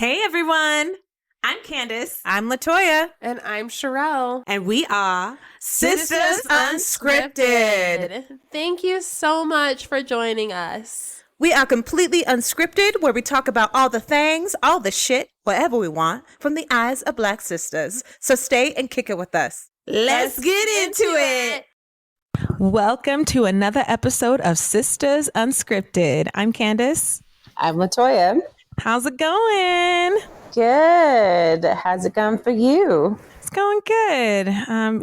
Hey everyone, I'm Kandyce. I'm Latoya. And I'm Sherelle. And we are Sisters Unscripted. Thank you so much for joining us. We are completely unscripted, where we talk about all the things, all the shit, whatever we want, from the eyes of Black sisters. So stay and kick it with us. Let's get into it. Welcome to another episode of Sisters Unscripted. I'm Kandyce. I'm Latoya. How's it going? Good. How's it going for you? It's going good.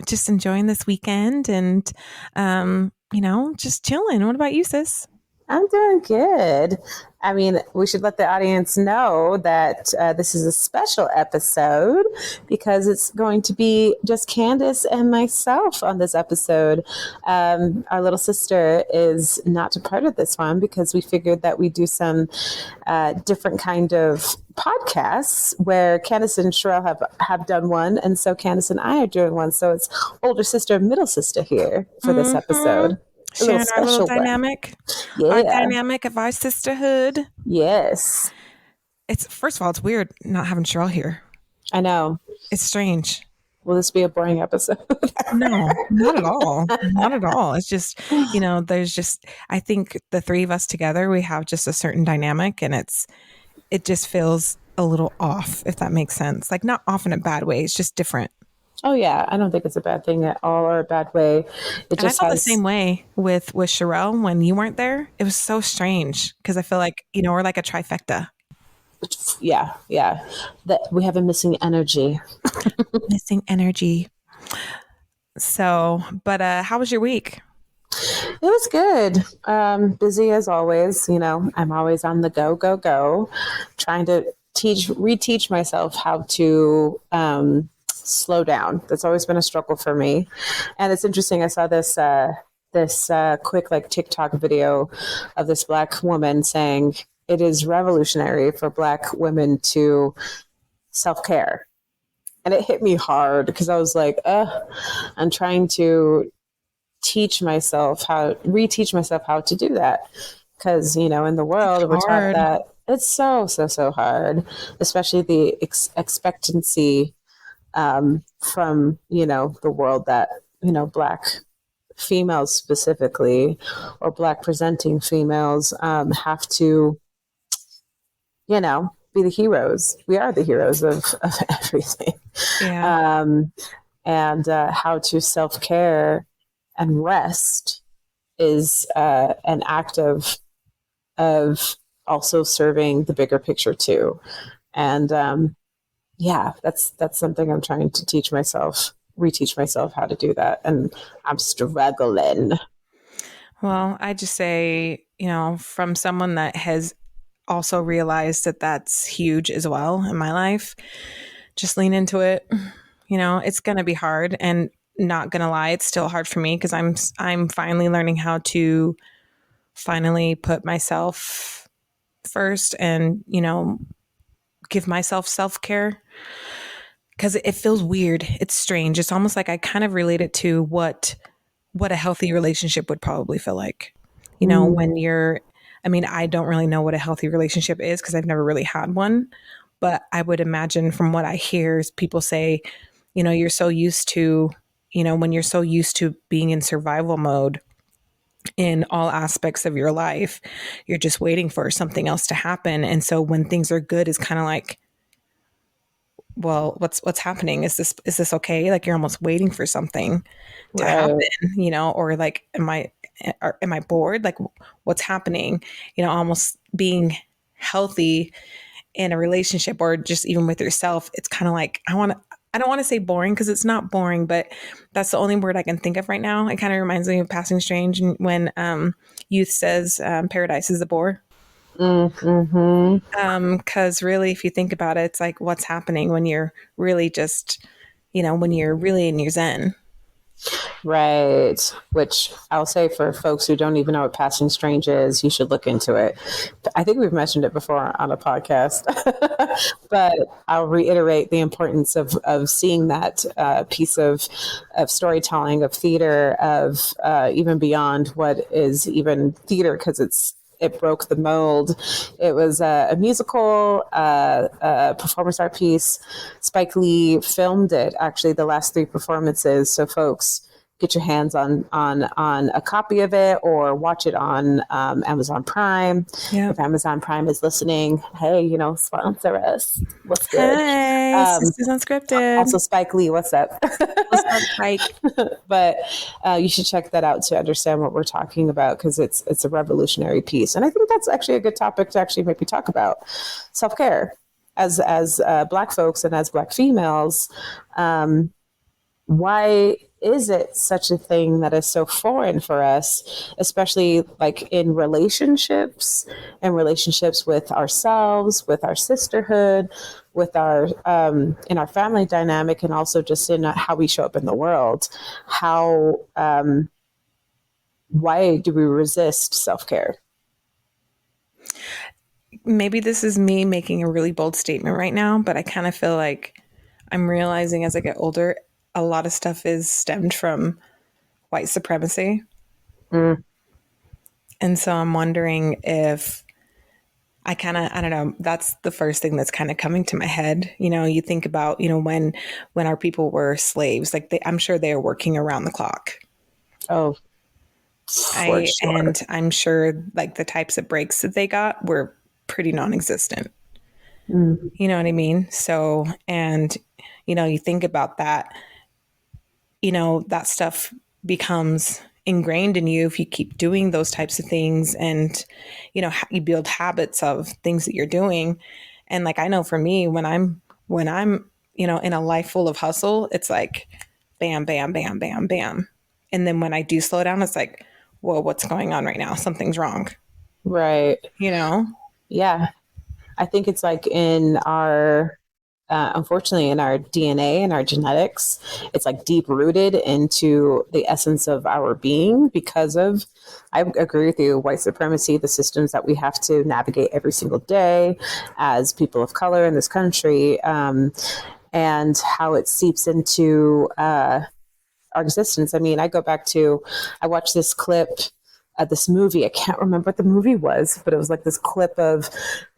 Just enjoying this weekend and, just chilling. What about you, sis? I'm doing good. I mean, we should let the audience know that this is a special episode because it's going to be just Kandyce and myself on this episode. Our little sister is not a part of this one because we figured that we do some different kind of podcasts where Kandyce and Sherelle have done one, and so Kandyce and I are doing one. So it's older sister, middle sister here for this episode. Sharing our little dynamic, our dynamic of our sisterhood. Yes. First of all, it's weird not having Sherelle here. I know. It's strange. Will this be a boring episode? No, not at all. Not at all. It's just, I think the three of us together, we have just a certain dynamic, and it just feels a little off, if that makes sense. Like, not off in a bad way. It's just different. Oh, yeah. I don't think it's a bad thing at all or a bad way. I felt the same way with Sherelle when you weren't there. It was so strange because I feel like, we're like a trifecta. Yeah. That we have a missing energy. Missing energy. So, but how was your week? It was good. Busy as always. I'm always on the go, trying to reteach myself how to slow down. That's always been a struggle for me. And it's interesting. I saw this quick TikTok video of this Black woman saying it is revolutionary for Black women to self-care. And it hit me hard because I was like, I'm trying to reteach myself how to do that. Because, in the world, we're taught that it's so hard, especially the expectancy from, the world that, Black females specifically, or Black presenting females, have to, be the heroes. We are the heroes of everything. Yeah. And how to self-care and rest is an act of also serving the bigger picture too. And that's something I'm trying to reteach myself how to do that. And I'm struggling. Well, I just say, from someone that has also realized that that's huge as well in my life, just lean into it. It's going to be hard, and not going to lie, it's still hard for me because I'm finally learning how to finally put myself first and, give myself self-care, because it feels weird. It's strange. It's almost like I kind of relate it to what a healthy relationship would probably feel like, when I don't really know what a healthy relationship is because I've never really had one, but I would imagine from what I hear is people say, you're so used to, when you're so used to being in survival mode in all aspects of your life, you're just waiting for something else to happen. And so when things are good, it's kind of like, well, what's happening? Is this okay? Like, you're almost waiting for something to happen, or like, am I bored? Like, what's happening? Almost being healthy in a relationship, or just even with yourself. It's kind of like, I don't want to say boring because it's not boring, but that's the only word I can think of right now. It kind of reminds me of Passing Strange when Youth says paradise is a bore. Because really, if you think about it, it's like, what's happening when you're really just, when you're really in your zen. Right. Which I'll say, for folks who don't even know what Passing Strange is, you should look into it. I think we've mentioned it before on a podcast, but I'll reiterate the importance of seeing that piece of storytelling, of theater, of even beyond what is even theater, because it's it broke the mold. It was a musical, a performance art piece. Spike Lee filmed it, actually, the last 3 performances. So folks, get your hands on a copy of it or watch it on Amazon Prime. Yep. If Amazon Prime is listening, hey, sponsor us. What's good? Hey, Sisters Unscripted. Also, Spike Lee, what's up? What's up, Spike? But you should check that out to understand what we're talking about, because it's a revolutionary piece. And I think that's actually a good topic to actually maybe talk about. Self-care. As Black folks and as Black females, why is it such a thing that is so foreign for us, especially like in relationships and relationships with ourselves, with our sisterhood, with our in our family dynamic, and also just in how we show up in the world? Why do we resist self-care? Maybe this is me making a really bold statement right now, but I kind of feel like I'm realizing as I get older, a lot of stuff is stemmed from white supremacy. And so I'm wondering if I don't know, that's the first thing that's kind of coming to my head. You think about, when our people were slaves, like I'm sure they are working around the clock. Oh, for sure. And I'm sure like the types of breaks that they got were pretty non-existent. You know what I mean? So, and, you think about that, that stuff becomes ingrained in you if you keep doing those types of things, and, you build habits of things that you're doing. And like, I know for me, when I'm, in a life full of hustle, it's like, bam, bam, bam, bam, bam. And then when I do slow down, it's like, whoa, what's going on right now? Something's wrong. Right. Yeah. I think it's like in our, unfortunately, in our DNA and our genetics, it's like deep rooted into the essence of our being because of, I agree with you, white supremacy, the systems that we have to navigate every single day as people of color in this country, and how it seeps into our existence. I mean, I watched this clip of this movie. I can't remember what the movie was, but it was like this clip of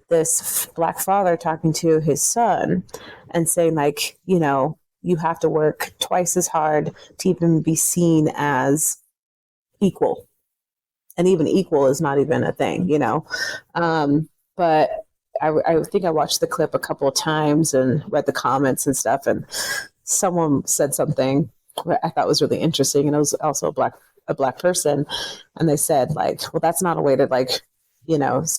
this Black father talking to his son and saying, like, you have to work twice as hard to even be seen as equal. And even equal is not even a thing, But I think I watched the clip a couple of times and read the comments and stuff. And someone said something that I thought was really interesting. And it was also a black person. And they said, like, well, that's not a way to, like,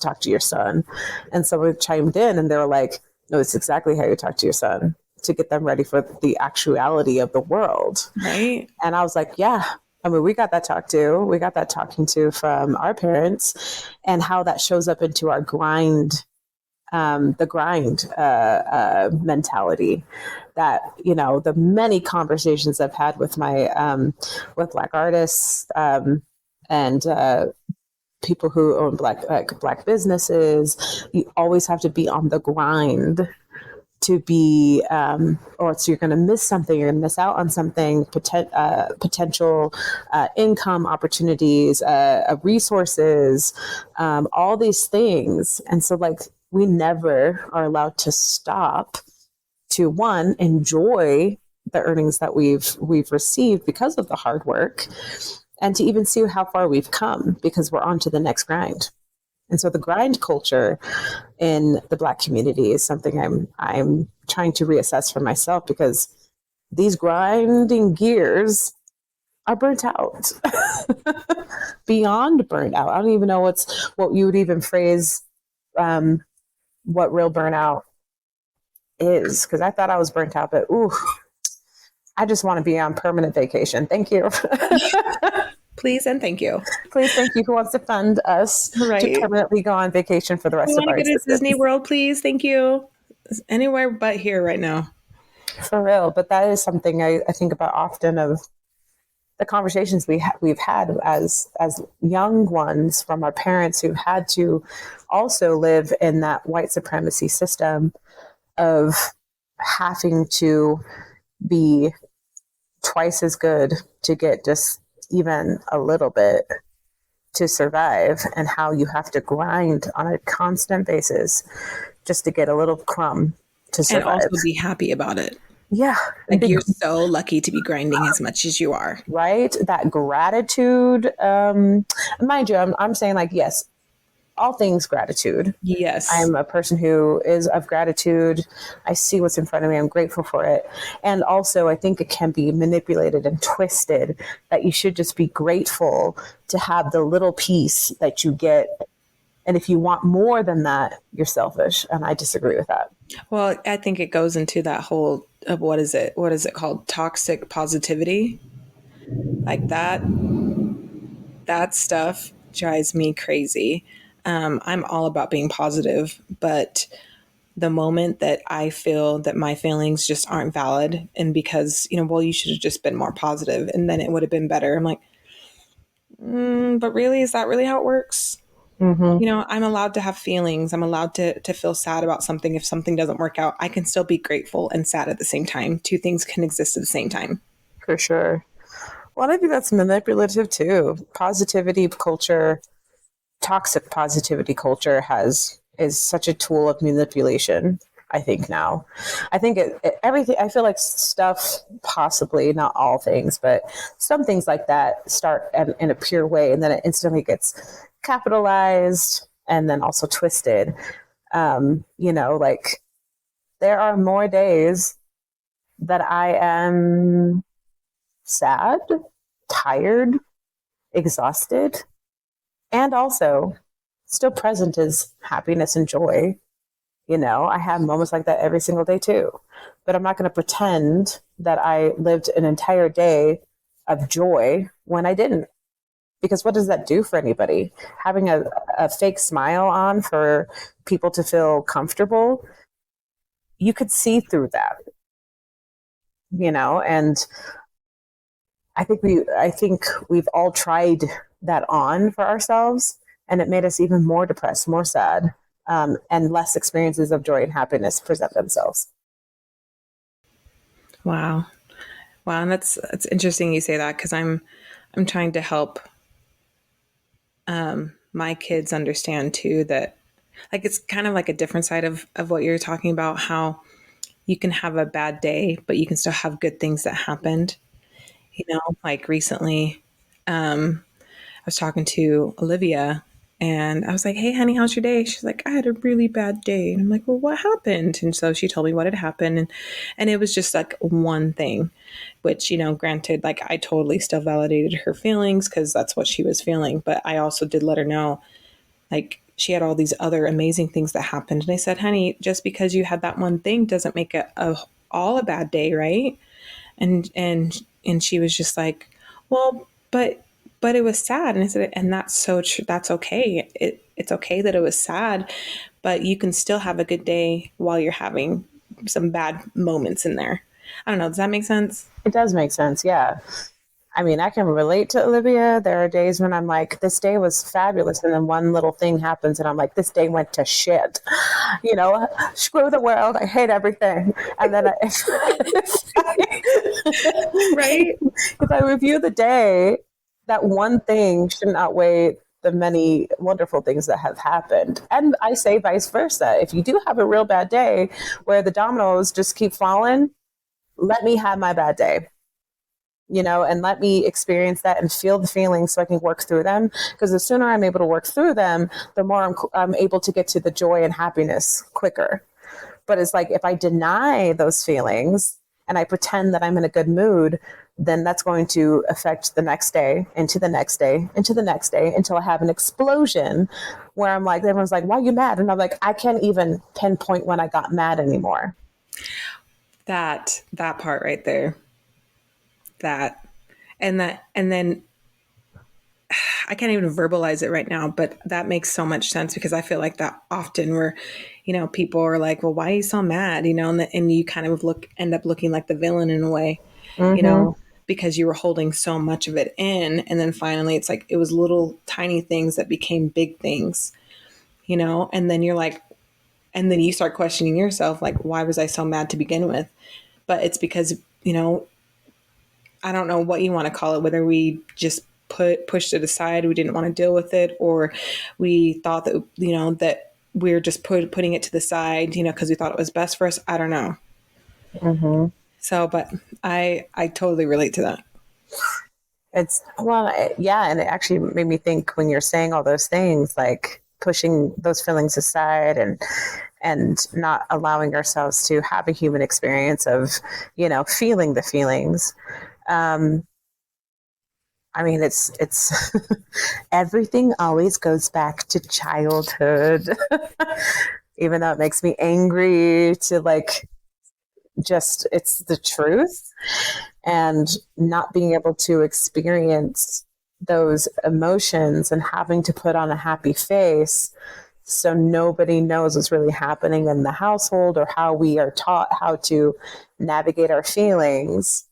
talk to your son. And someone chimed in and they were like, no, it's exactly how you talk to your son, to get them ready for the actuality of the world. Right. And I was like, yeah, I mean, we got that talking to from our parents, and how that shows up into our grind, the grind mentality. That, the many conversations I've had with my, with Black artists, and people who own black businesses, you always have to be on the grind to be, or so you're going to miss something. You're going to miss out on something, potential income opportunities, resources, all these things. And so, like, we never are allowed to stop to, one, enjoy the earnings that we've received because of the hard work, and to even see how far we've come, because we're on to the next grind. And so the grind culture in the Black community is something I'm trying to reassess for myself, because these grinding gears are burnt out. Beyond burnt out. I don't even know what you would even phrase, what real burnout is, because I thought I was burnt out, but I just want to be on permanent vacation. Thank you. Please and thank you. Please, thank you. Who wants to fund us to permanently go on vacation for the rest of our existence? Go to Disney World, please. Thank you. Anywhere but here right now. For real. But that is something I think about often, of the conversations we've had as young ones from our parents who've had to also live in that white supremacy system of having to be twice as good to get just even a little bit to survive and how you have to grind on a constant basis just to get a little crumb to And survive. also be happy about it. Yeah. Like you're so lucky to be grinding as much as you are. Right? That gratitude. Mind you, I'm saying like, yes, all things gratitude. Yes. I'm a person who is of gratitude. I see what's in front of me. I'm grateful for it. And also, I think it can be manipulated and twisted that you should just be grateful to have the little piece that you get. And if you want more than that, you're selfish. And I disagree with that. Well, I think it goes into that whole of what is it called? Toxic positivity. Like that stuff drives me crazy. I'm all about being positive, but the moment that I feel that my feelings just aren't valid, and because, well, you should have just been more positive and then it would have been better. I'm like, but really, is that really how it works? Mm-hmm. I'm allowed to have feelings. I'm allowed to feel sad about something. If something doesn't work out, I can still be grateful and sad at the same time. Two things can exist at the same time. For sure. Well, I think that's manipulative too. Positivity culture, toxic positivity culture is such a tool of manipulation. I think now, I think everything. I feel like stuff, possibly not all things, but some things like that start in a pure way, and then it instantly gets capitalized and then also twisted. Like there are more days that I am sad, tired, exhausted, and also still present is happiness and joy. I have moments like that every single day too. But I'm not going to pretend that I lived an entire day of joy when I didn't. Because what does that do for anybody? Having a fake smile on for people to feel comfortable, you could see through that. And I think we've all tried that on for ourselves, and it made us even more depressed, more sad, and less experiences of joy and happiness present themselves. Wow, and that's interesting you say that, because I'm trying to help my kids understand too that, like, it's kind of like a different side of what you're talking about, how you can have a bad day, but you can still have good things that happened. Like recently, I was talking to Olivia and I was like, "Hey, honey, how's your day?" She's like, "I had a really bad day." And I'm like, "Well, what happened?" And so she told me what had happened. And it was just like one thing, which, granted, like I totally still validated her feelings because that's what she was feeling. But I also did let her know, like, she had all these other amazing things that happened. And I said, "Honey, just because you had that one thing doesn't make it all a bad day, right?" And she was just like, "Well, but it was sad." And I said, "And that's so true. That's okay. It's okay that it was sad, but you can still have a good day while you're having some bad moments in there." I don't know. Does that make sense? It does make sense. Yeah. I mean, I can relate to Olivia. There are days when I'm like, this day was fabulous. And then one little thing happens and I'm like, this day went to shit. Screw the world. I hate everything. And then Right? if I review the day, that one thing shouldn't outweigh the many wonderful things that have happened. And I say vice versa. If you do have a real bad day where the dominoes just keep falling, let me have my bad day. And let me experience that and feel the feelings so I can work through them. Because the sooner I'm able to work through them, the more I'm able to get to the joy and happiness quicker. But it's like, if I deny those feelings and I pretend that I'm in a good mood, then that's going to affect the next day, into the next day, into the next day, until I have an explosion where I'm like, everyone's like, "Why are you mad?" And I'm like, I can't even pinpoint when I got mad anymore. That part right there. And then I can't even verbalize it right now, but that makes so much sense, because I feel like that often where, people are like, "Well, why are you so mad?" And you kind of end up looking like the villain in a way, because you were holding so much of it in. And then finally it's like, it was little tiny things that became big things, and then you're like, and then you start questioning yourself, like, why was I so mad to begin with? But it's because, I don't know what you want to call it, whether we just pushed it aside. We didn't want to deal with it, or we thought that, that we're just putting it to the side, because we thought it was best for us. I don't know. Mm-hmm. So, but I totally relate to that. Yeah, and it actually made me think when you're saying all those things, like pushing those feelings aside and not allowing ourselves to have a human experience of, feeling the feelings. I mean, it's everything always goes back to childhood, even though it makes me angry to it's the truth, and not being able to experience those emotions and having to put on a happy face so nobody knows what's really happening in the household or how we are taught how to navigate our feelings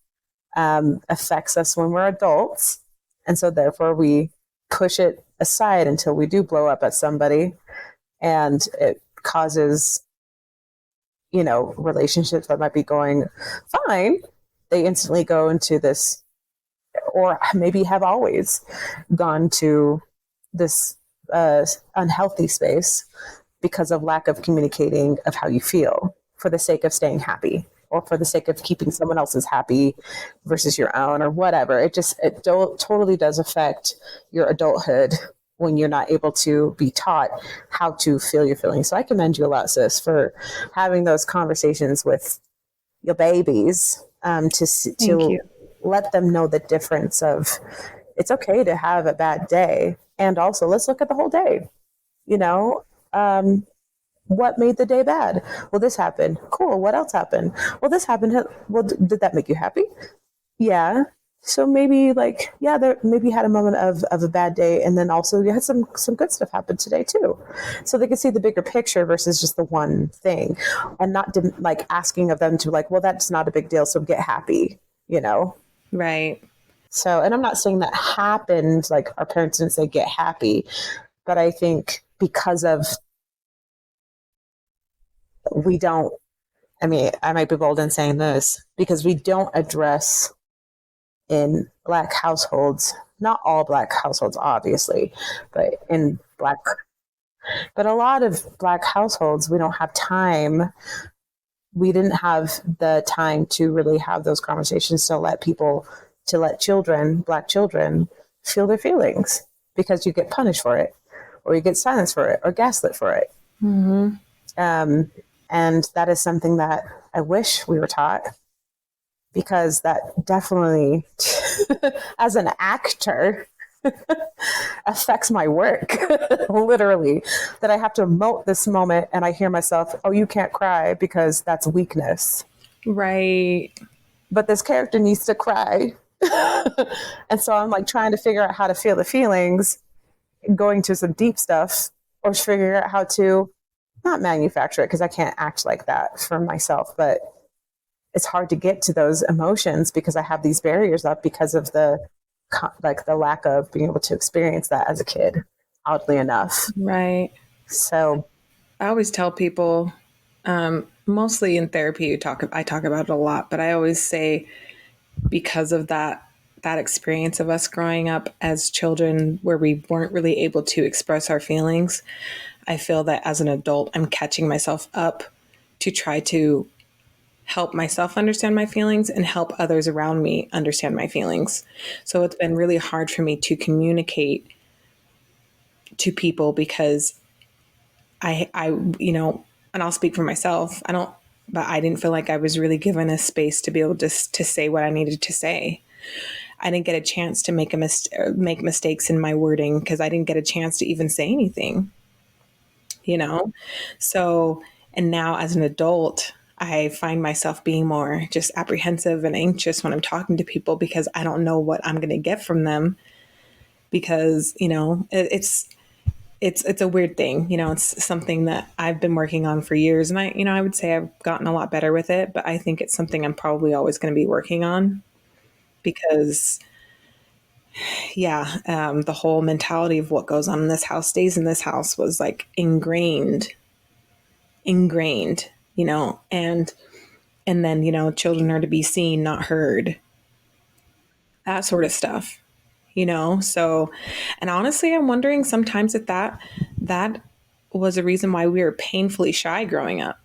affects us when we're adults. And so therefore we push it aside until we do blow up at somebody, and it causes, relationships that might be going fine. They instantly go into this, or maybe have always gone to this unhealthy space because of lack of communicating of how you feel for the sake of staying happy or for the sake of keeping someone else's happy versus your own or whatever. It totally does affect your adulthood when you're not able to be taught how to feel your feelings. So I commend you a lot, sis, for having those conversations with your babies to let them know the difference of it's okay to have a bad day. And also, let's look at the whole day. What made the day bad? Well, this happened. Cool. What else happened? Well, this happened. Well, did that make you happy? Yeah. So maybe maybe you had a moment of a bad day, and then also you had some good stuff happen today too. So they can see the bigger picture versus just the one thing, and not asking of them to well, that's not a big deal, so get happy, Right. So, and I'm not saying that happened, our parents didn't say get happy, but I think because of I might be bold in saying this, because we don't address in Black households, not all Black households, obviously, but but a lot of Black households, we don't have time. We didn't have the time to really have those conversations to let children, Black children, feel their feelings, because you get punished for it, or you get silenced for it, or gaslit for it. Mm-hmm. And that is something that I wish we were taught, because that definitely, as an actor, affects my work, literally, that I have to emote this moment and I hear myself, oh, you can't cry because that's weakness. Right. But this character needs to cry. And so I'm trying to figure out how to feel the feelings, going to some deep stuff, or figure out how to not manufacture it, because I can't act like that for myself, but it's hard to get to those emotions because I have these barriers up because of the lack of being able to experience that as a kid, oddly enough. Right. So I always tell people, mostly in therapy, I talk about it a lot, but I always say, because of that experience of us growing up as children where we weren't really able to express our feelings, I feel that as an adult, I'm catching myself up to try to help myself understand my feelings and help others around me understand my feelings. So it's been really hard for me to communicate to people because I and I'll speak for myself. But I didn't feel like I was really given a space to be able to say what I needed to say. I didn't get a chance to make mistakes in my wording because I didn't get a chance to even say anything, So, and now as an adult, I find myself being more just apprehensive and anxious when I'm talking to people because I don't know what I'm going to get from them, because, it's a weird thing. It's something that I've been working on for years, and I would say I've gotten a lot better with it, but I think it's something I'm probably always going to be working on because the whole mentality of what goes on in this house stays in this house was ingrained, and then, children are to be seen, not heard, that sort of stuff, So, and honestly, I'm wondering sometimes if that was a reason why we were painfully shy growing up,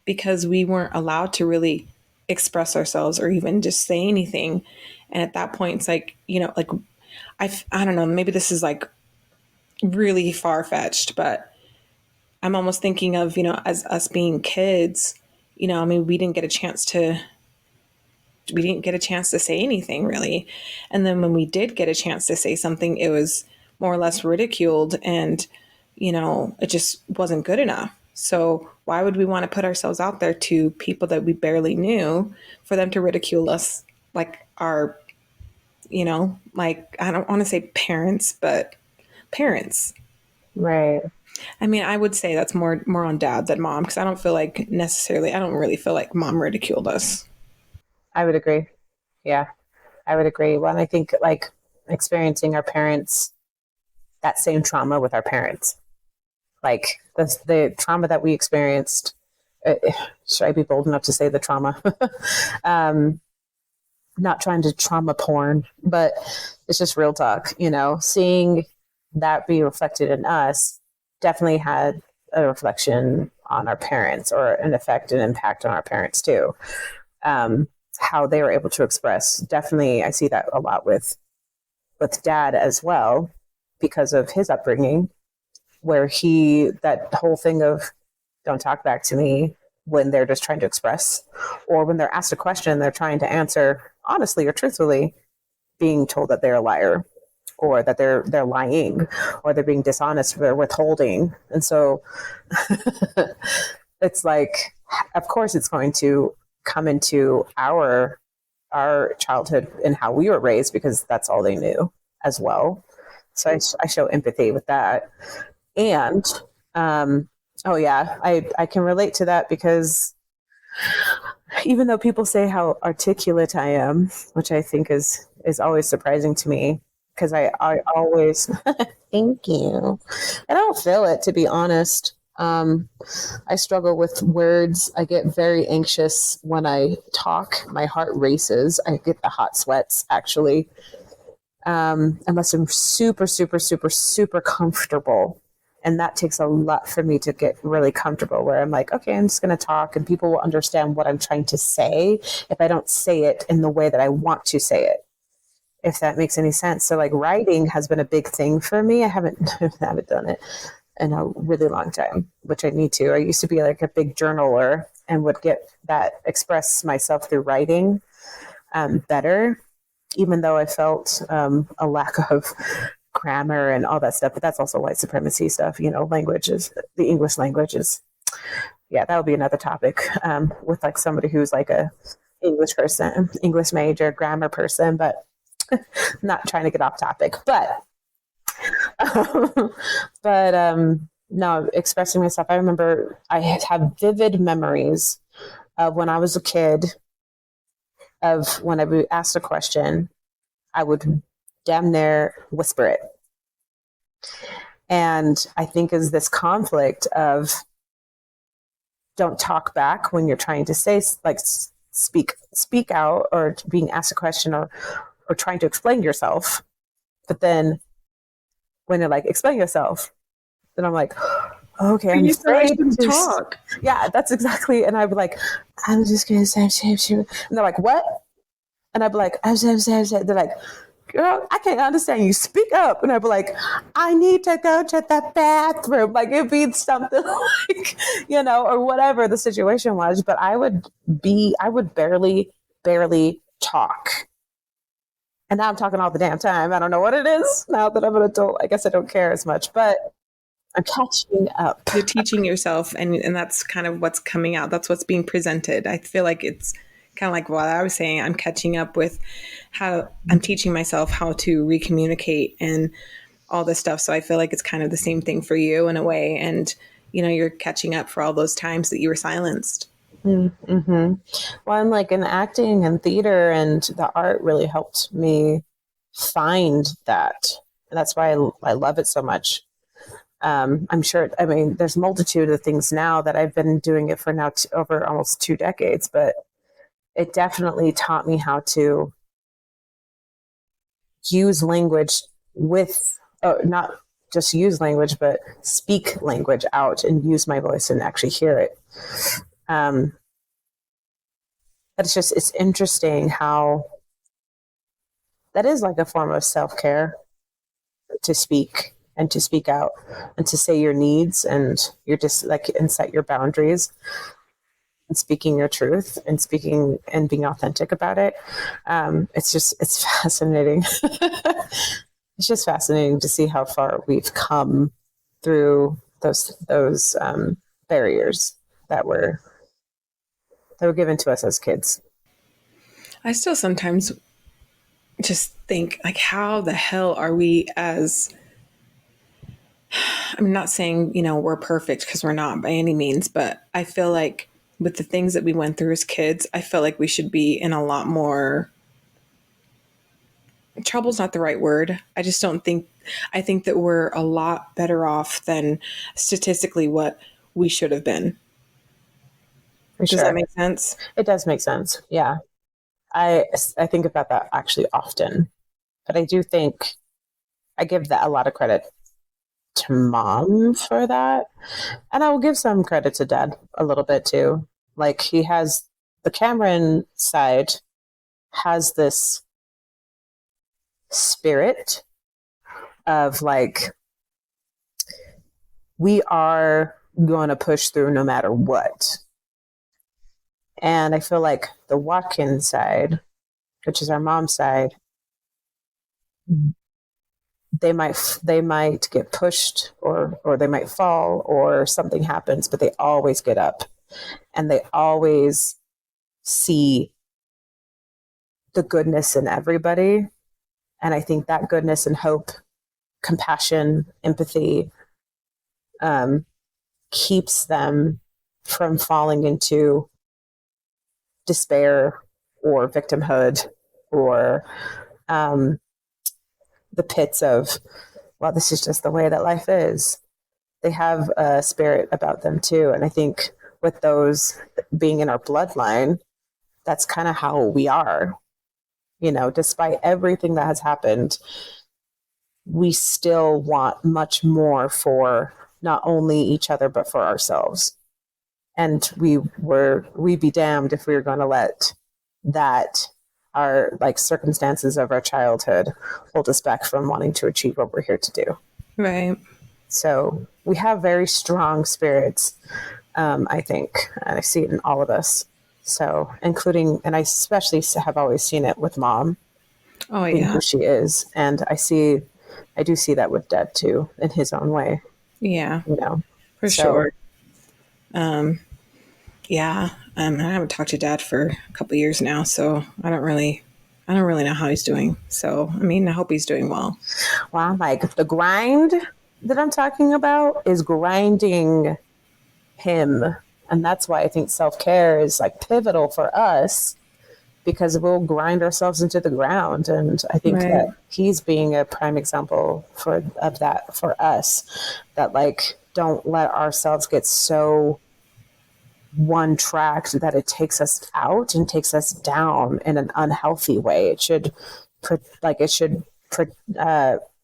because we weren't allowed to really express ourselves or even just say anything. And at that point, it's like, like I don't know, maybe this is like really far fetched, but I'm almost thinking of, as us being kids, I mean, we didn't get a chance to say anything really. And then when we did get a chance to say something, it was more or less ridiculed, and, it just wasn't good enough. So why would we want to put ourselves out there to people that we barely knew for them to ridicule us like our, like, I don't want to say parents, but parents. Right. I mean, I would say that's more on dad than mom, because I don't really feel like mom ridiculed us. I would agree. Yeah, I would agree. Well, and I think like experiencing our parents, that same trauma with our parents, like the trauma that we experienced. Should I be bold enough to say the trauma? Not trying to trauma porn, but it's just real talk, seeing that be reflected in us definitely had a reflection on our parents, or an effect and impact on our parents too. How they were able to express. Definitely, I see that a lot with dad as well, because of his upbringing, where that whole thing of don't talk back to me when they're just trying to express, or when they're asked a question, they're trying to answer honestly or truthfully, being told that they're a liar, or that they're lying, or they're being dishonest, or they're withholding. And so it's like, of course it's going to come into our childhood and how we were raised, because that's all they knew as well. So I show empathy with that. And I can relate to that, because even though people say how articulate I am, which I think is always surprising to me, because I always thank you. I don't feel it, to be honest. I struggle with words. I get very anxious when I talk. My heart races. I get the hot sweats, actually. Unless I'm super, super, super, super comfortable. And that takes a lot for me to get really comfortable, where I'm like, okay, I'm just going to talk and people will understand what I'm trying to say if I don't say it in the way that I want to say it, if that makes any sense. So like writing has been a big thing for me. I haven't done it in a really long time, which I need to. I used to be like a big journaler and would express myself through writing better, even though I felt a lack of grammar and all that stuff. But that's also white supremacy stuff, languages, the English language is, yeah, that would be another topic with like somebody who's like a English person, English major, grammar person, but not trying to get off topic. But no, expressing myself. I remember I have vivid memories of when I was a kid, of when I would be asked a question, I would damn near whisper it. And I think is this conflict of don't talk back when you're trying to say, like, speak out, or being asked a question, or trying to explain yourself. But then when you're like, explain yourself, then I'm like, okay, I'm afraid to talk. Yeah, that's exactly. And I'd be like, I'm just going to say, and they're like, what? And I'd be like, they're like, girl, I can't understand you. Speak up. And I'd be like, I need to go to the bathroom. Like it'd be something like, or whatever the situation was. But I would barely talk. And now I'm talking all the damn time. I don't know what it is now that I'm an adult. I guess I don't care as much, but I'm catching up. You're teaching yourself, and that's kind of what's coming out. That's what's being presented. I feel like it's kind of like what I was saying. I'm catching up with how I'm teaching myself how to recommunicate and all this stuff. So I feel like it's kind of the same thing for you in a way. And, you're catching up for all those times that you were silenced. Mm-hmm. Well, I'm like in acting and theater, and the art really helped me find that. And that's why I love it so much. I'm sure, there's a multitude of things now that I've been doing it for now over almost 2 decades, but it definitely taught me how to use language with, not just use language, but speak language out and use my voice and actually hear it. But it's interesting how that is like a form of self-care, to speak and to speak out and to say your needs, and you're just like, and set your boundaries, and speaking your truth and speaking and being authentic about it. It's fascinating. It's just fascinating to see how far we've come through those barriers that were given to us as kids. I still sometimes just think, like, how the hell are we as, I'm not saying, we're perfect, because we're not by any means, but I feel like with the things that we went through as kids, I feel like we should be in a lot more, trouble's not the right word. I just don't think, I think that we're a lot better off than statistically what we should have been. Does that make sense? It does make sense. Yeah. I think about that actually often, but I do think I give that a lot of credit to Mom for that. And I will give some credit to Dad a little bit too. Like, he has, the Cameron side has this spirit of like, we are going to push through no matter what. And I feel like the Watkins side, which is our mom's side, they might get pushed, or they might fall, or something happens, but they always get up, and they always see the goodness in everybody. And I think that goodness and hope, compassion, empathy, keeps them from falling into despair or victimhood, or the pits of, well, this is just the way that life is. They have a spirit about them too. And I think with those being in our bloodline, that's kind of how we are. Despite everything that has happened, we still want much more for not only each other, but for ourselves. And we'd be damned if we were going to let that, our like circumstances of our childhood, hold us back from wanting to achieve what we're here to do. Right. So we have very strong spirits, I think, and I see it in all of us. So, including, and I especially have always seen it with Mom. Oh yeah, who she is, and I do see that with Dad too, in his own way. Yeah, for sure. Yeah, I haven't talked to Dad for a couple of years now, so I don't really know how he's doing. So, I mean, I hope he's doing well. Well, I'm like, the grind that I'm talking about is grinding him. And that's why I think self-care is like pivotal for us, because we'll grind ourselves into the ground. And I think that he's being a prime example of that for us, that like, don't let ourselves get so one tracked that it takes us out and takes us down in an unhealthy way. It should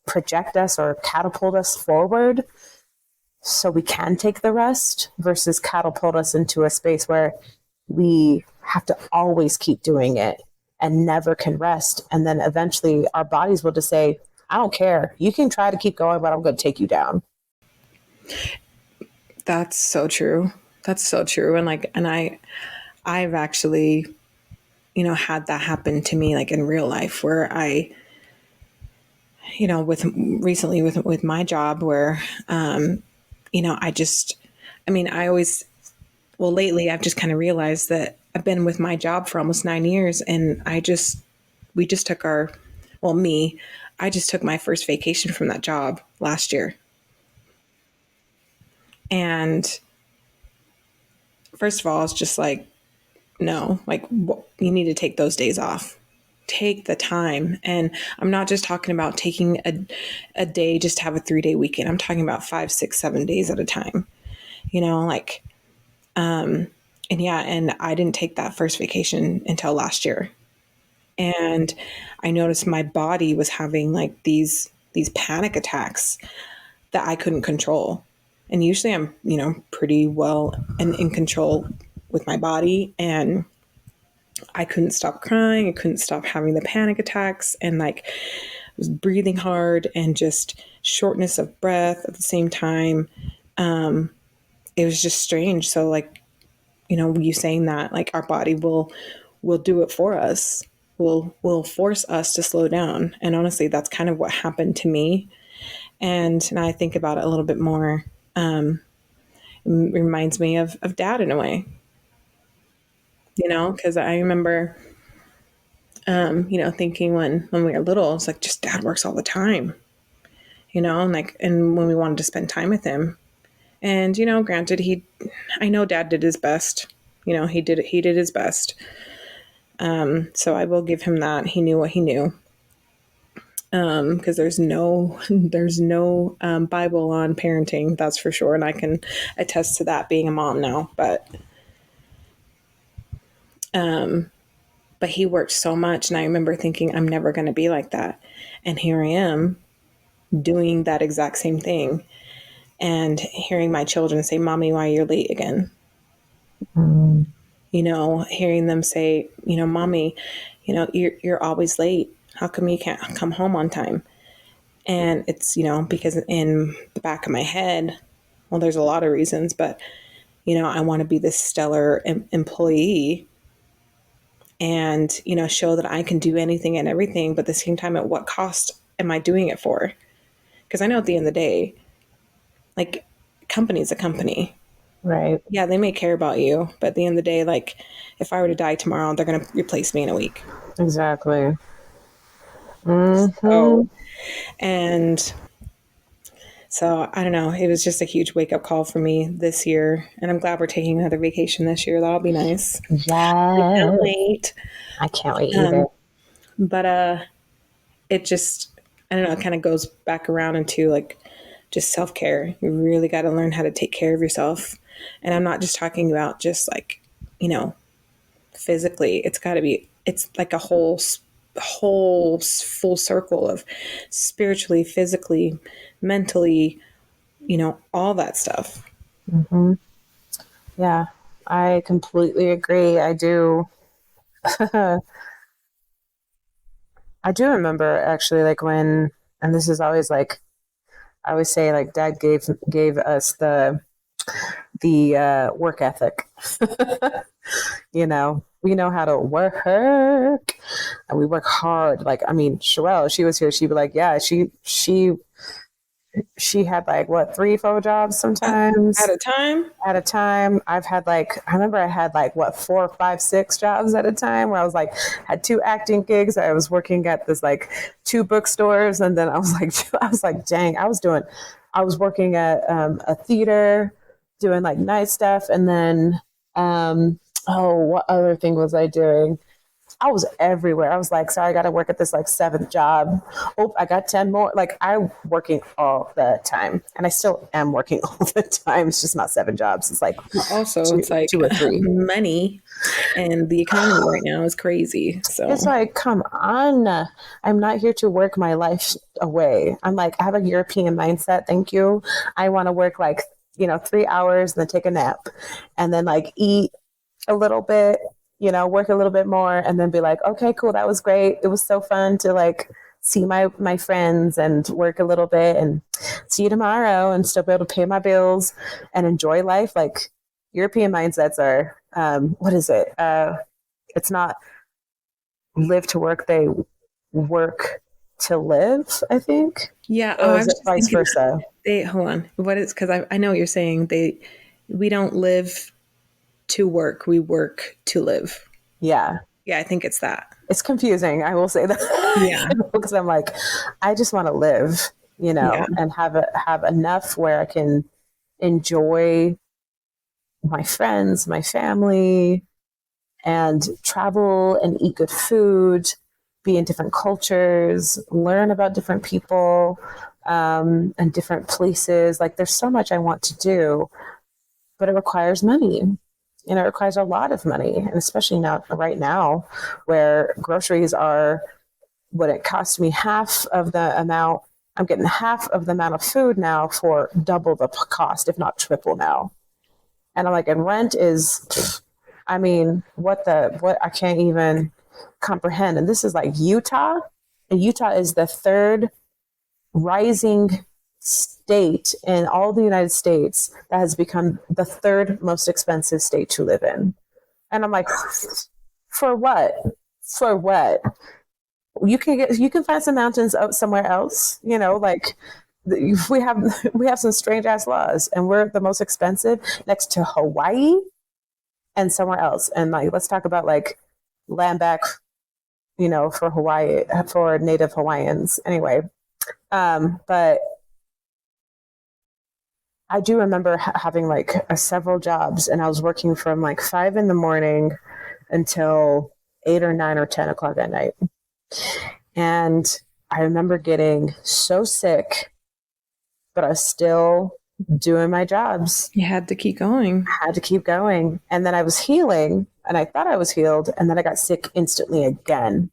project us or catapult us forward, so we can take the rest, versus catapult us into a space where we have to always keep doing it and never can rest. And then eventually our bodies will just say, I don't care. You can try to keep going, but I'm going to take you down. That's so true. That's so true. And I've actually, had that happen to me, like in real life, where I, with my job, where, lately I've just kind of realized that I've been with my job for almost 9 years, and I just took my first vacation from that job last year. And first of all, it's just like, no, like, you need to take those days off. Take the time. And I'm not just talking about taking a day just to have a 3-day weekend. I'm talking about 5, 6, 7 days at a time, and I didn't take that first vacation until last year. And I noticed my body was having like these panic attacks that I couldn't control. And usually I'm, pretty well and in control with my body. And I couldn't stop crying. I couldn't stop having the panic attacks. And like, I was breathing hard and just shortness of breath at the same time. It was just strange. So like, you saying that, like, our body will do it for us, will force us to slow down. And honestly, that's kind of what happened to me. And now I think about it a little bit more. It reminds me of dad in a way, because I remember, thinking when we were little, it's like, just dad works all the time, and when we wanted to spend time with him. And, granted, I know dad did his best, he did his best. So I will give him that. He knew what he knew. Because there's no Bible on parenting, that's for sure. And I can attest to that being a mom now, but he worked so much. And I remember thinking, I'm never going to be like that. And here I am doing that exact same thing and hearing my children say, Mommy, why you're late again? Hearing them say, Mommy, you're always late. How come you can't come home on time? And it's, because in the back of my head, well, there's a lot of reasons, but, I want to be this stellar employee and, show that I can do anything and everything. But at the same time, at what cost am I doing it for? Because I know at the end of the day, like, company's a company. Right. Yeah, they may care about you, but at the end of the day, like, if I were to die tomorrow, they're going to replace me in a week. Exactly. So I don't know. It was just a huge wake up call for me this year, and I'm glad we're taking another vacation this year. That'll be nice. Yeah. I can't wait. I can't wait either. But it just, I don't know. It kind of goes back around into like just self care. You really got to learn how to take care of yourself, and I'm not just talking about just like physically. It's got to be. It's like a whole full circle of spiritually, physically, mentally, all that stuff. Mm-hmm. Yeah, I completely agree. I do. I do remember actually, like when, and this is always like, I always say like dad gave us the work ethic. We know how to work and we work hard. Like, I mean, Sherelle, she was here, she'd be like, yeah, she had like what 3-4 jobs sometimes at a time. I've had like, I remember I had like what 4, 5, 6 jobs at a time where I was like, had 2 acting gigs. I was working at this like 2 bookstores. And then I was like, dang, I was working at a theater doing like night stuff. And then, what other thing was I doing? I was everywhere. I was like, sorry, I got to work at this like 7th job. Oh, I got 10 more. Like, I'm working all the time, and I still am working all the time. It's just not 7 jobs. It's like it's like 2 or 3. Money and the economy right now is crazy. So it's like, come on. I'm not here to work my life away. I'm like, I have a European mindset. Thank you. I want to work like 3 hours and then take a nap and then like eat a little bit, work a little bit more and then be like, okay, cool. That was great. It was so fun to like see my friends and work a little bit and see you tomorrow and still be able to pay my bills and enjoy life. Like European mindsets are, what is it? It's not live to work. They work to live, I think. Yeah. Or is it vice versa? Hold on. What is, because I know what you're saying. We don't live to work. We work to live. Yeah. Yeah, I think it's that. It's confusing. I will say that. Yeah. Because I'm like, I just want to live, and have enough where I can enjoy my friends, my family, and travel and eat good food, be in different cultures, learn about different people, and different places. Like there's so much I want to do, but it requires money. and it requires a lot of money, and especially now, right now, where groceries are what it cost me half of the amount. I'm getting half of the amount of food now for double the cost, if not triple now. And I'm like, and rent is, I mean, what I can't even comprehend. And this is like Utah. And Utah is the third rising state in all the United States that has become the third most expensive state to live in. And I'm like, for what? For what? You can find some mountains out somewhere else, like we have some strange ass laws, and we're the most expensive next to Hawaii and somewhere else. And like, let's talk about like land back, for Hawaii, for Native Hawaiians anyway. But I do remember having like several jobs, and I was working from like 5 a.m. until 8 or 9 or 10 o'clock at night. And I remember getting so sick, but I was still doing my jobs. You had to keep going. I had to keep going. And then I was healing, and I thought I was healed, and then I got sick instantly again.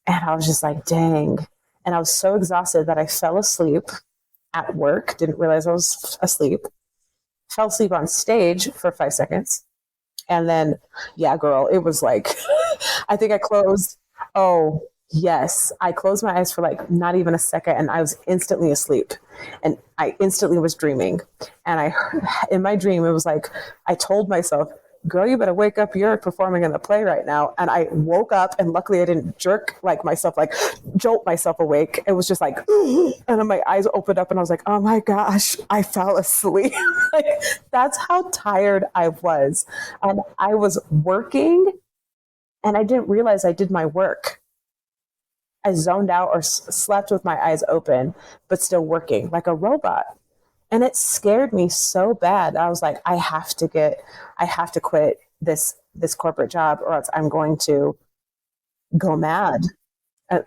And I was just like, dang. And I was so exhausted that I fell asleep at work, didn't realize I was asleep, fell asleep on stage for 5 seconds. And then, yeah, girl, it was like, I think I closed. Oh, yes. I closed my eyes for like not even a second, and I was instantly asleep, and I instantly was dreaming. And in my dream, it was like, I told myself, girl, you better wake up. You're performing in the play right now. And I woke up, and luckily I didn't jolt myself awake. It was just like, and then my eyes opened up, and I was like, oh my gosh, I fell asleep. Like, that's how tired I was. And I was working, and I didn't realize I did my work. I zoned out or slept with my eyes open, but still working like a robot. And it scared me so bad. I was like, I have to quit this corporate job, or else I'm going to go mad.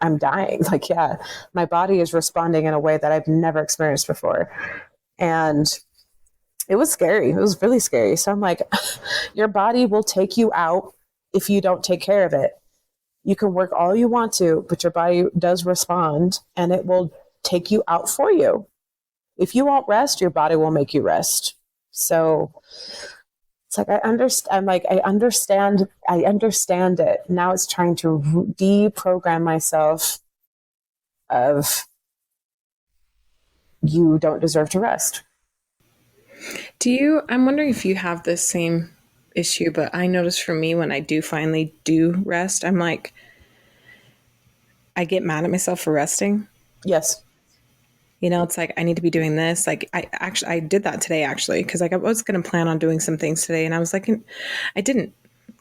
I'm dying. Like, yeah, my body is responding in a way that I've never experienced before. And it was scary. It was really scary. So I'm like, your body will take you out if you don't take care of it. You can work all you want to, but your body does respond, and it will take you out for you. If you won't rest, your body will make you rest. So it's like, I understand it. Now it's trying to deprogram myself of, you don't deserve to rest. I'm wondering if you have this same issue, but I notice for me, when I do finally do rest, I'm like, I get mad at myself for resting. Yes. It's like, I need to be doing this. Like, I did that today, actually, because like I was going to plan on doing some things today, and I was like, I didn't.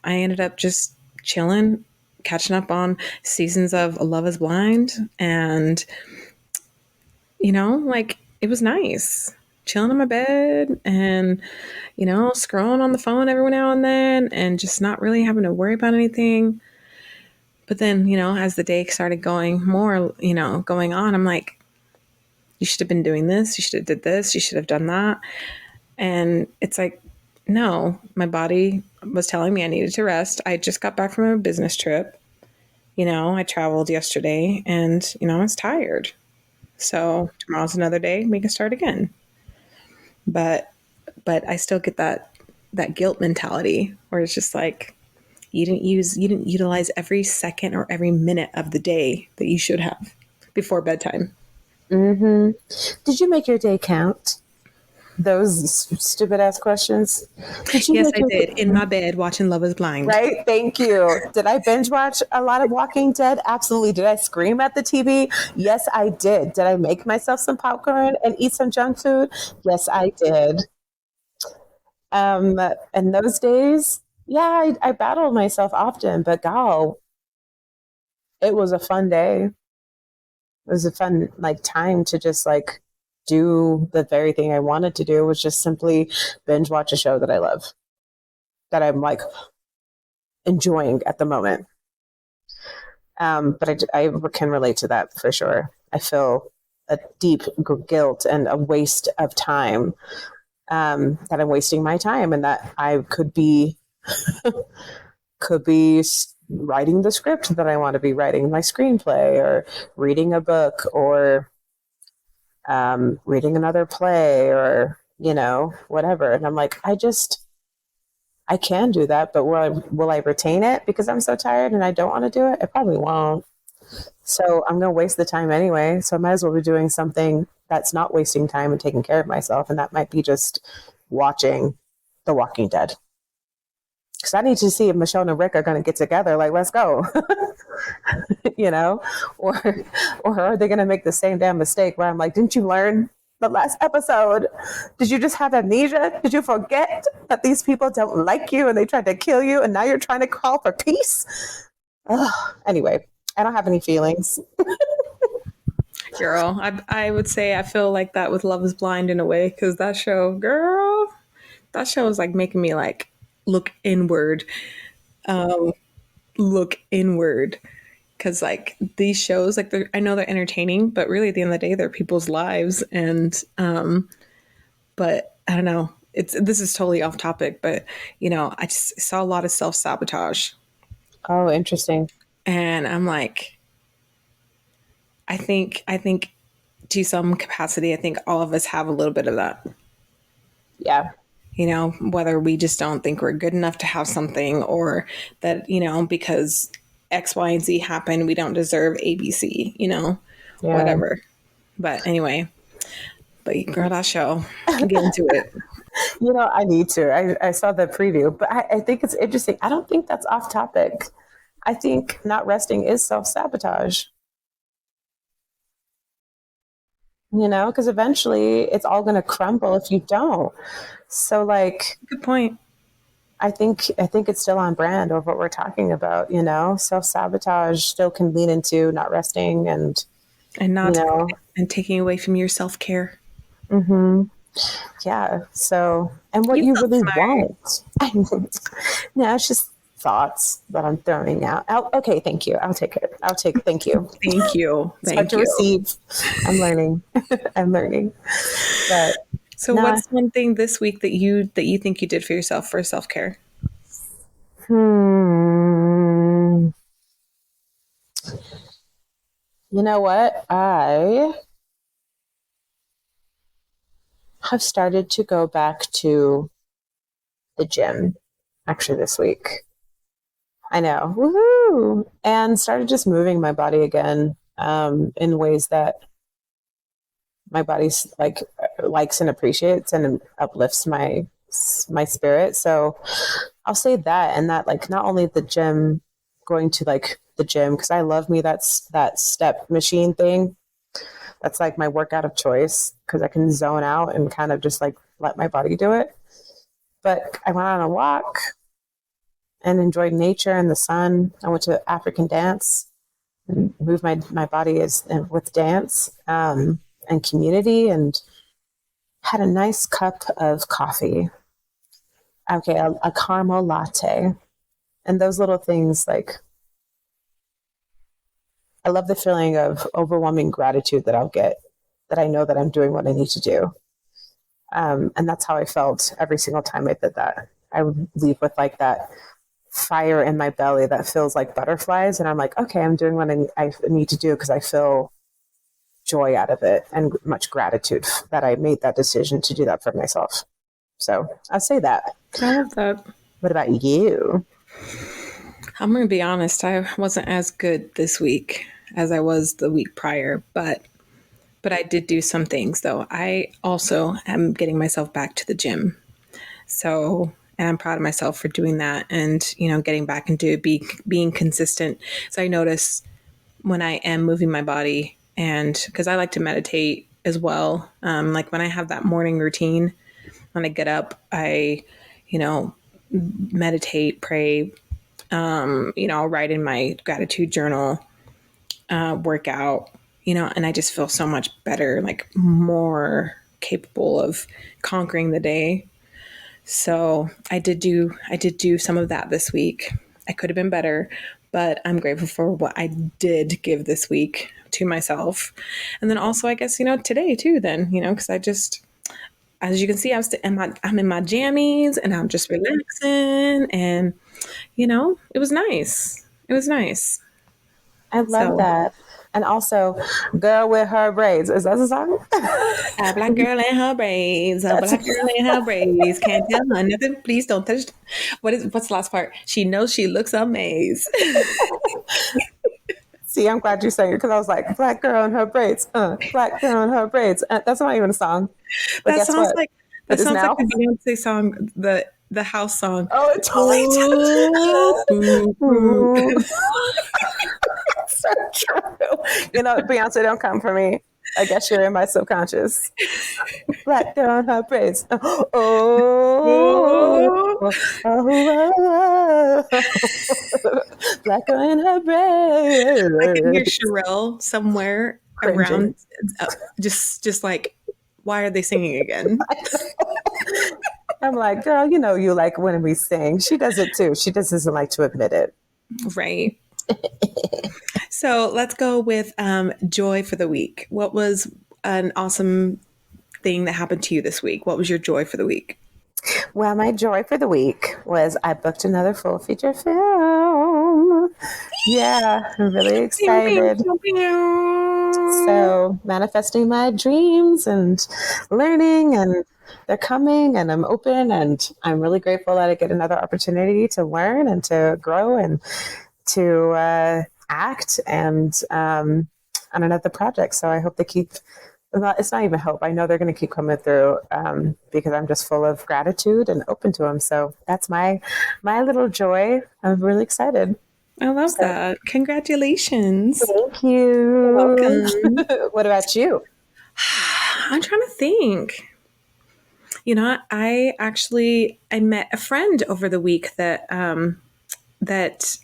I ended up just chilling, catching up on seasons of Love is Blind, and like, it was nice chilling in my bed and scrolling on the phone every now and then, and just not really having to worry about anything. But then as the day started going more going on, I'm like, you should have been doing this. You should have did this. You should have done that. And it's like, no, my body was telling me I needed to rest. I just got back from a business trip. I traveled yesterday, and, I was tired. So tomorrow's another day. We can start again. But I still get that guilt mentality where it's just like, you didn't utilize every second or every minute of the day that you should have before bedtime. Mm-hmm. Did you make your day count? Those stupid ass questions. Yes, I did. In my bed watching Love is Blind. Right? Thank you. Did I binge watch a lot of Walking Dead? Absolutely. Did I scream at the TV? Yes, I did. Did I make myself some popcorn and eat some junk food? Yes, I did. And those days, yeah, I battled myself often, but gal, it was a fun day. It was a fun time to just do the very thing I wanted to do, was just simply binge watch a show that I love, that I'm enjoying at the moment. But I can relate to that for sure. I feel a deep guilt and a waste of time that I'm wasting my time and that I could be could be writing the script that I want to be writing, my screenplay, or reading a book, or reading another play, or whatever. And I'm like, I can do that, but will I retain it because I'm so tired and I don't want to do it? I probably won't. So I'm going to waste the time anyway. So I might as well be doing something that's not wasting time and taking care of myself. And that might be just watching The Walking Dead. Because I need to see if Michonne and Rick are going to get together. Like, let's go. Or are they going to make the same damn mistake where I'm like, didn't you learn the last episode? Did you just have amnesia? Did you forget that these people don't like you and they tried to kill you and now you're trying to call for peace? Anyway, I don't have any feelings. Girl, I would say I feel like that with Love is Blind in a way, because that show is like making me like look inward. Because like these shows, like I know they're entertaining, but really at the end of the day, they're people's lives. And but I don't know. This is totally off topic, but I just saw a lot of self-sabotage. Oh, interesting. And I'm like, I think to some capacity, I think all of us have a little bit of that. Yeah. Whether we just don't think we're good enough to have something, or that, because X, Y, and Z happen, we don't deserve ABC, whatever. But anyway, girl, that show, get into it. I need to. I saw the preview, but I think it's interesting. I don't think that's off topic. I think not resting is self-sabotage. Because eventually it's all going to crumble if you don't. So like, good point. I think it's still on brand of what we're talking about. Self-sabotage still can lean into not resting and not and taking away from your self-care. Mm-hmm. Yeah. So, and what you really want. No, it's just thoughts that I'm throwing out. Okay, thank you. I'll take it. Thank you. Thank you. It's hard to receive. I'm learning. But so what's one thing this week that you think you did for yourself for self-care? You know what? I have started to go back to the gym actually this week. I know. Woohoo! And started just moving my body again in ways that my body likes and appreciates and uplifts my spirit. So I'll say that, and that like not only the gym, going to like the gym, because I love me that step machine thing. That's like my workout of choice because I can zone out and kind of just like let my body do it. But I went on a walk and enjoyed nature and the sun. I went to African dance and moved my body with dance and community, and had a nice cup of coffee. Okay, a caramel latte. And those little things, like, I love the feeling of overwhelming gratitude that I'll get, that I know that I'm doing what I need to do. And that's how I felt every single time I did that. I would leave with like that fire in my belly that feels like butterflies. And I'm like, okay, I'm doing what I need to do because I feel joy out of it and much gratitude that I made that decision to do that for myself. So I'll say that. I love that. What about you? I'm going to be honest. I wasn't as good this week as I was the week prior, but I did do some things though. I also am getting myself back to the gym. So, and I'm proud of myself for doing that and, getting back into being consistent. So I notice when I am moving my body, and because I like to meditate as well. Like when I have that morning routine, when I get up, I, meditate, pray, I'll write in my gratitude journal, work out, and I just feel so much better, like more capable of conquering the day. So I did do some of that this week. I could have been better, but I'm grateful for what I did give this week to myself. And then also, I guess, today too, then, because as you can see, I'm in my jammies and I'm just relaxing, and it was nice. It was nice. I love So, that. And also, Girl with Her Braids. Is that the song? a black girl in her braids, a black girl in her braids. Can't tell her nothing. Please don't touch. What's the last part? She knows she looks amazed. See, I'm glad you sang it because I was like, Black Girl in Her Braids. Black Girl in Her Braids. That's not even a song. But That guess sounds what? like It is now. the Beyonce song, the house song. Oh, it totally does. Ooh. So true. Beyonce, don't come for me. I guess you're in my subconscious. Black girl in her braids. Oh, oh, oh, oh. Black girl in her braids. I can hear Sherelle somewhere Cringing. around, just like, why are they singing again? I'm like, girl, you like when we sing. She does it too. She just doesn't like to admit it. Right. So let's go with joy for the week. What was an awesome thing that happened to you this week? What was your joy for the week? Well, my joy for the week was I booked another full feature film. Yeah, I'm really excited. So manifesting my dreams and learning, and they're coming, and I'm open, and I'm really grateful that I get another opportunity to learn and to grow and to act and on another project. So I hope they keep. It's not even hope. I know they're going to keep coming through because I'm just full of gratitude and open to them. So that's my little joy. I'm really excited. I love that. Congratulations. Thank you. You're welcome. What about you? I'm trying to think. I met a friend over the week that I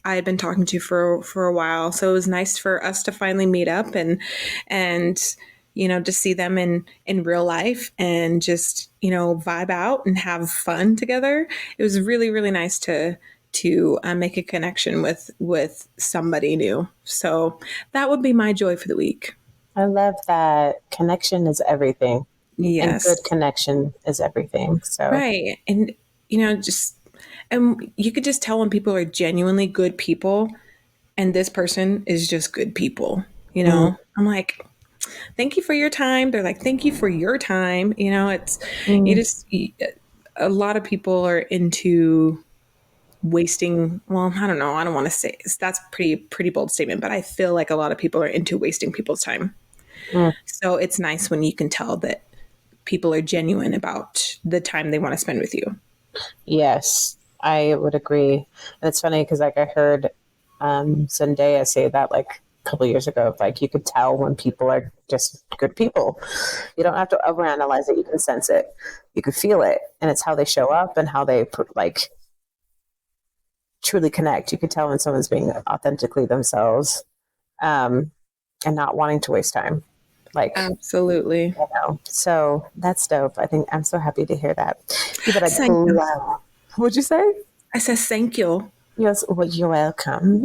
had been talking to for a while. So it was nice for us to finally meet up and to see them in real life and just, vibe out and have fun together. It was really, really nice to make a connection with somebody new. So that would be my joy for the week. I love that. Connection is everything. Yes. And good connection is everything. So right. And, and you could just tell when people are genuinely good people and this person is just good people, I'm like, thank you for your time. They're like, thank you for your time. It's, a lot of people are into wasting. Well, I don't know. I don't want to say that's pretty bold statement, but I feel like a lot of people are into wasting people's time. So it's nice when you can tell that people are genuine about the time they want to spend with you. Yes, I would agree. And it's funny because I heard Zendaya say that a couple of years ago. You could tell when people are just good people. You don't have to overanalyze it. You can sense it. You can feel it. And it's how they show up and how they truly connect. You can tell when someone's being authentically themselves and not wanting to waste time. Absolutely. So that's dope. I think I'm so happy to hear that. Thank you. What'd you say? I said thank you. Yes, well, you're welcome.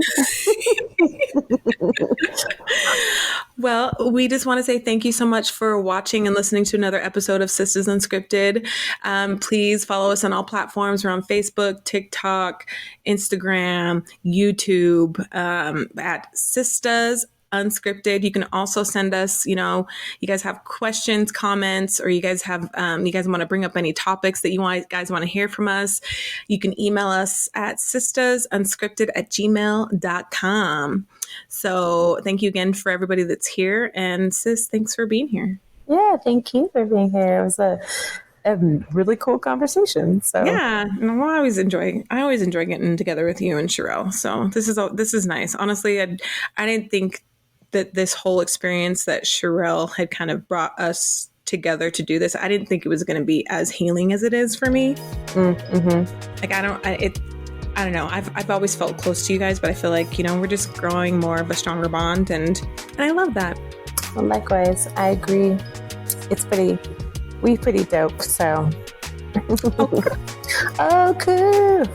Well, we just want to say thank you so much for watching and listening to another episode of Sisters Unscripted. Please follow us on all platforms. We're on Facebook, TikTok, Instagram, YouTube, at Sisters Unscripted. You can also send us, you guys have questions, comments, or you guys have, you guys want to bring up any topics that you guys want to hear from us. You can email us at sistersunscripted@gmail.com. So thank you again for everybody that's here. And sis, thanks for being here. Yeah, thank you for being here. It was a really cool conversation. So yeah, I always enjoy getting together with you and Sherelle. So this is nice. Honestly, I didn't think that this whole experience that Sherelle had kind of brought us together to do this, I didn't think it was going to be as healing as it is for me. Mm-hmm. I don't know. I've always felt close to you guys, but I feel like, we're just growing more of a stronger bond, and I love that. Well, likewise, I agree. It's pretty dope. So, oh, cool.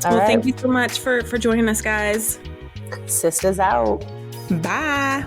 Well, thank you so much for joining us, guys. Sisters out. Bye.